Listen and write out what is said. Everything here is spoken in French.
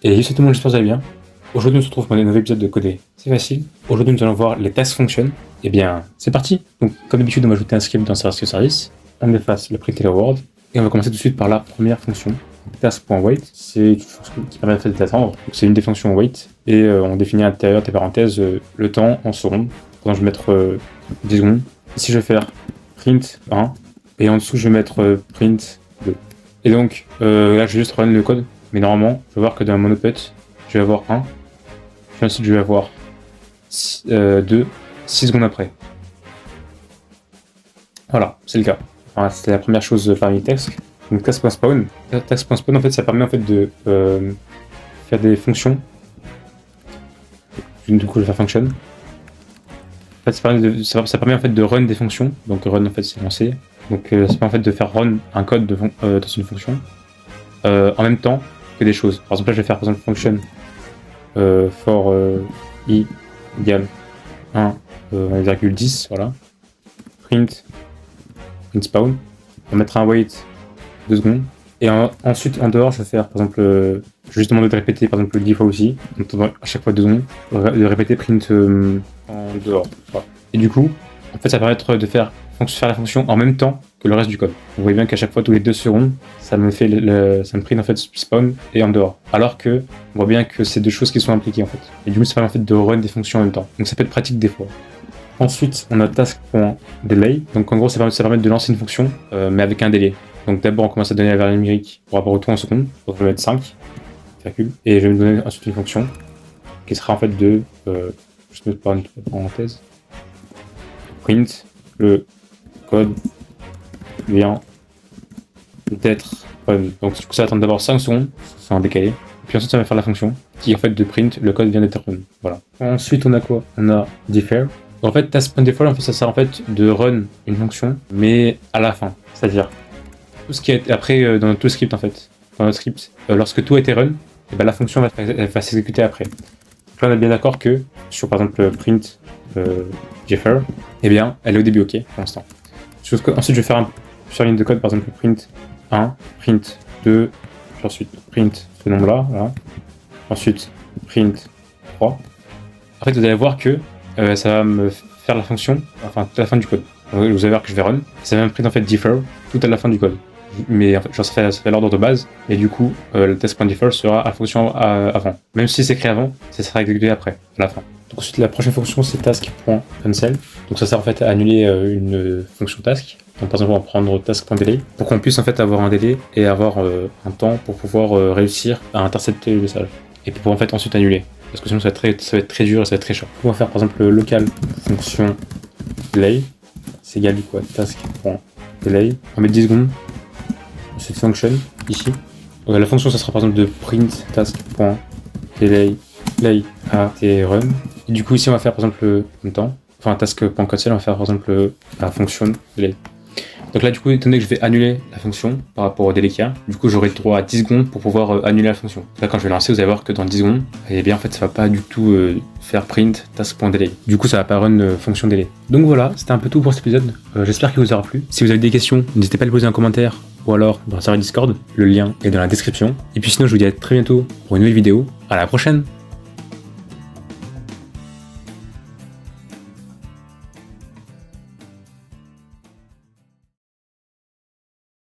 Et salut tout le monde, j'espère que vous allez bien. Aujourd'hui, on se retrouve pour un nouvel épisode de Coder. C'est facile. Aujourd'hui, nous allons voir les task functions. Eh bien, c'est parti. Donc, comme d'habitude, on va ajouter un script dans service. On efface le print et le word. Et on va commencer tout de suite par la première fonction. Task.wait, c'est une fonction qui permet d'attendre. C'est une des fonctions wait. Et on définit à l'intérieur des parenthèses le temps en secondes. Par exemple, je vais mettre 10 secondes. Ici, je vais faire print 1. Et en dessous, je vais mettre print 2. Et donc, là, je vais juste run le code. Mais normalement, je vais voir que dans Monopet, je vais avoir 1. Puis ensuite, je vais avoir 2, 6 secondes après. Voilà, c'est le cas. Enfin, c'était la première chose parmi les tasks. Donc, task.spawn. Task.spawn, en fait, ça permet en fait de faire des fonctions. Du coup, je vais faire function. En fait, ça permet en fait de run des fonctions. Donc, run, en fait, c'est lancer. Donc, ça permet en fait de faire run un code dans une fonction en même temps que des choses. Par exemple, là, je vais faire par exemple function for i égale 1,10, voilà. Print spawn. On va mettre un wait 2 secondes. Et ensuite, en dehors, je vais faire par exemple, je vais juste demander de répéter par exemple 10 fois aussi, en attendant à chaque fois 2 secondes, de répéter print en dehors. Voilà. Et du coup, en fait, ça permet de faire la fonction en même temps que le reste du code. Vous voyez bien qu'à chaque fois, tous les 2 secondes, ça me print en fait spawn et en dehors. Alors que, on voit bien que c'est deux choses qui sont impliquées en fait. Et du coup, ça permet en fait de run des fonctions en même temps. Donc ça peut être pratique des fois. Ensuite, on a task.delay. Donc en gros, ça permet de lancer une fonction, mais avec un délai. Donc d'abord, on commence à donner la valeur numérique pour rapport au temps en secondes. Donc je vais mettre 5, et je vais me donner ensuite une fonction qui sera en fait de, je vais mettre par une parenthèse, print le code vient d'être run. Donc du coup, ça va attendre d'abord 5 secondes, c'est en décalé. Puis ensuite, ça va faire la fonction qui en fait de print le code vient d'être run. Voilà. Ensuite, on a quoi? On a defer. En fait, task.default, en fait, ça sert en fait de run une fonction, mais à la fin. C'est-à-dire, tout ce qui est après dans notre script, en fait. Dans notre script, lorsque tout a été run, et ben, la fonction va s'exécuter après. Donc là, on est bien d'accord que, sur par exemple print defer, eh bien, elle est au début OK pour l'instant. Ensuite, je vais faire sur ligne de code, par exemple, print 1, print 2, puis ensuite print ce nombre-là, voilà. Ensuite, print 3. En fait, vous allez voir que ça va me faire la fonction, enfin, toute la fin du code. Donc, vous allez voir que je vais run, ça va me print en fait defer tout à la fin du code. Mais en fait, genre, ça fait l'ordre de base, et du coup, le test.defer sera la fonction avant. Même si c'est créé avant, ça sera exécuté après, à la fin. Donc ensuite, la prochaine fonction, c'est task.cancel. Donc ça sert en fait à annuler une fonction task. Donc par exemple, on va prendre task.delay pour qu'on puisse en fait avoir un délai et avoir un temps pour pouvoir réussir à intercepter le message. Et pour pouvoir en fait ensuite annuler. Parce que sinon ça va être très dur et ça va être très chiant. On va faire par exemple le local fonction delay. C'est égal du quoi? Task.delay. On va mettre 10 secondes. Ensuite function ici. Donc, la fonction ça sera par exemple de print task.delay play à et run. Et du coup ici on va faire par exemple en même temps. Enfin task.cancel, on va faire par exemple la fonction delay. Donc là, du coup, étant donné que je vais annuler la fonction par rapport au délai qu'il y a, du coup, j'aurai droit à 10 secondes pour pouvoir annuler la fonction. Là, quand je vais lancer, vous allez voir que dans 10 secondes, eh bien, en fait, ça va pas du tout faire print task.delay. Du coup, ça va pas run fonction délai. Donc voilà, c'était un peu tout pour cet épisode. J'espère qu'il vous aura plu. Si vous avez des questions, n'hésitez pas à les poser en commentaire ou alors dans le serveur Discord. Le lien est dans la description. Et puis sinon, je vous dis à très bientôt pour une nouvelle vidéo. À la prochaine!